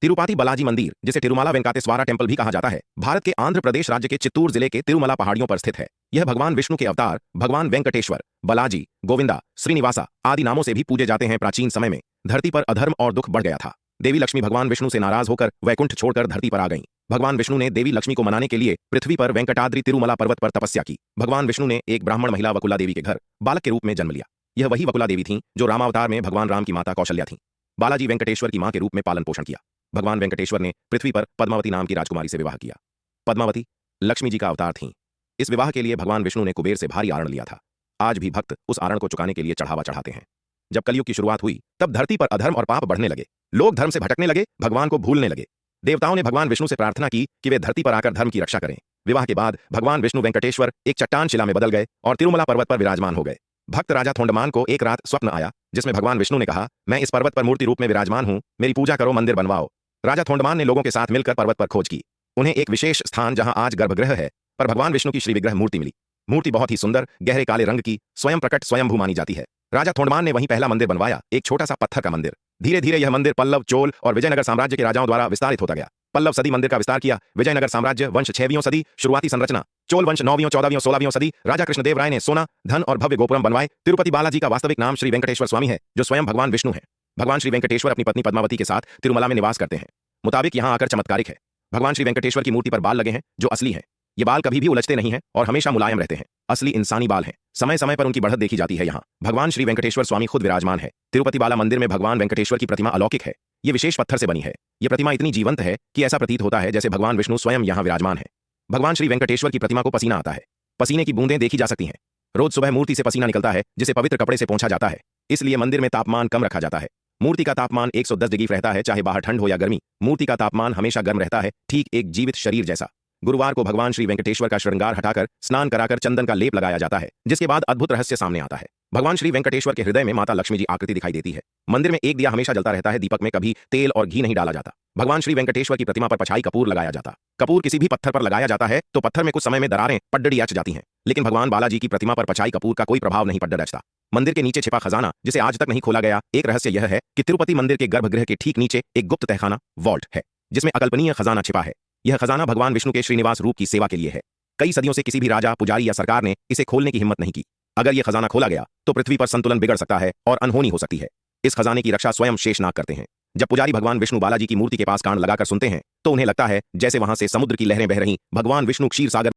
तिरुपति बालाजी मंदिर, जिसे तिरुमला वेंकटेश्वरा टेम्पल भी कहा जाता है, भारत के आंध्र प्रदेश राज्य के चित्तूर जिले के तिरुमला पहाड़ियों पर स्थित है। यह भगवान विष्णु के अवतार भगवान वेंकटेश्वर, बालाजी, गोविंदा, श्रीनिवासा आदि नामों से भी पूजे जाते हैं। प्राचीन समय में धरती पर अधर्म और दुख बढ़ गया था। देवी लक्ष्मी भगवान विष्णु से नाराज होकर वैकुंठ छोड़कर धरती पर आ गईं। भगवान विष्णु ने देवी लक्ष्मी को मनाने के लिए पृथ्वी पर वेंकटाद्रि तिरुमला पर्वत पर तपस्या की। भगवान विष्णु ने एक ब्राह्मण महिला वकुला देवी के घर बालक के रूप में जन्म लिया। यह वही वकुला देवी थीं जो रामावतार में भगवान राम की माता कौशल्या थीं। बालाजी वेंकटेश्वर की मां के रूप में पालन पोषण किया। भगवान वेंकटेश्वर ने पृथ्वी पर पद्मावती नाम की राजकुमारी से विवाह किया। पद्मावती लक्ष्मी जी का अवतार थीं। इस विवाह के लिए भगवान विष्णु ने कुबेर से भारी आरण लिया था। आज भी भक्त उस आरण को चुकाने के लिए चढ़ावा चढ़ाते हैं। जब कलयुग की शुरुआत हुई तब धरती पर अधर्म और पाप बढ़ने लगे। लोग धर्म से भटकने लगे, भगवान को भूलने लगे। देवताओं ने भगवान विष्णु से प्रार्थना की कि वे धरती पर आकर धर्म की रक्षा करें। विवाह के बाद भगवान विष्णु वेंकटेश्वर एक चट्टान शिला में बदल गए और तिरुमला पर्वत पर विराजमान हो गए। भक्त राजा थोंडमान को एक रात स्वप्न आया जिसमें भगवान विष्णु ने कहा, मैं इस पर्वत पर मूर्ति रूप में विराजमान हूं, मेरी पूजा करो, मंदिर बनवाओ। राजा थोंडमान ने लोगों के साथ मिलकर पर्वत पर खोज की। उन्हें एक विशेष स्थान जहां आज गर्भगृह है पर भगवान विष्णु की श्री विग्रह मूर्ति मिली। मूर्ति बहुत ही सुंदर, गहरे काले रंग की, स्वयं प्रकट स्वयंभू मानी जाती है। राजा थोंडमान ने वहीं पहला मंदिर बनवाया, एक छोटा सा पत्थर का मंदिर। धीरे धीरे यह मंदिर पल्लव, चोल और विजयनगर साम्राज्य के राजाओं द्वारा विस्तारित होता गया। पल्लव सदी मंदिर का विस्तार किया, विजयनगर साम्राज्य वंश 6वीं सदी शुरुआती संरचना, चोल वंश 9वीं, 14वीं, 16वीं सदी। राजा कृष्णदेव राय ने सोना, धन और भव्य गोपुरम बनवाए। तिरुपति बालाजी का वास्तविक नाम श्री वेंकटेश्वर स्वामी है, जो स्वयं भगवान विष्णु है। भगवान श्री वेंकटेश्वर अपनी पत्नी पद्मावती के साथ तिरुमला में निवास करते हैं। मुताबिक यहाँ आकर चमत्कारिक है। भगवान श्री वेंकटेश्वर की मूर्ति पर बाल लगे हैं जो असली हैं। ये बाल कभी भी उलझते नहीं हैं और हमेशा मुलायम रहते हैं। असली इंसानी बाल हैं। समय समय पर उनकी बढ़त देखी जाती है। यहाँ भगवान श्री वेंकटेश्वर स्वामी खुद विराजमान है। तिरुपति बाला मंदिर में भगवान वेंकटेश्वर की प्रतिमा अलौकिक है। ये विशेष पत्थर से बनी है। ये प्रतिमा इतनी जीवंत है कि ऐसा प्रतीत होता है जैसे भगवान विष्णु स्वयं यहाँ विराजमान है। भगवान श्री वेंकटेश्वर की प्रतिमा को पसीना आता है। पसीने की बूंदें देखी जा सकती हैं। रोज सुबह मूर्ति से पसीना निकलता है जिसे पवित्र कपड़े से पोंछा जाता है। इसलिए मंदिर में तापमान कम रखा जाता है। मूर्ति का तापमान 110 डिग्री रहता है, चाहे बाहर ठंड हो या गर्मी। मूर्ति का तापमान हमेशा गर्म रहता है, ठीक एक जीवित शरीर जैसा। गुरुवार को भगवान श्री वेंकटेश्वर का श्रृंगार हटाकर स्नान कराकर चंदन का लेप लगाया जाता है, जिसके बाद अद्भुत रहस्य सामने आता है। भगवान श्री वेंकटेश्वर के हृदय में माता लक्ष्मी जी आकृति दिखाई देती है। मंदिर में एक दिया हमेशा जलता रहता है। दीपक में कभी तेल और घी नहीं डाला जाता। भगवान श्री वेंकटेश्वर की प्रतिमा पर पछाई कपूर लगाया जाता। कपूर किसी भी पत्थर पर लगाया जाता है तो पत्थर में कुछ समय में दरारें पड्डड़ी अच जाती हैं, लेकिन भगवान बालाजी की प्रतिमा पर पछाई कपूर का कोई प्रभाव नहीं पड्डड़ अचता। मंदिर के नीचे छिपा खजाना, जिसे आज तक नहीं खोला गया। एक रहस्य यह है कि तिरुपति मंदिर के गर्भगृह के ठीक नीचे एक गुप्त तहखाना वॉल्ट है, जिसमें अकल्पनीय खजाना छिपा है। यह खजाना भगवान विष्णु के श्रीनिवास रूप की सेवा के लिए है। कई सदियों से किसी भी राजा, पुजारी या सरकार ने इसे खोलने की हिम्मत नहीं की। अगर यह खजाना खोला गया तो पृथ्वी पर संतुलन बिगड़ सकता है और अनहोनी हो सकती है। इस खजाने की रक्षा स्वयं शेषनाग करते हैं। जब पुजारी भगवान विष्णु बालाजी की मूर्ति के पास कान लगाकर सुनते हैं तो उन्हें लगता है जैसे वहां से समुद्र की लहरें बह रही। भगवान विष्णु क्षीर सागर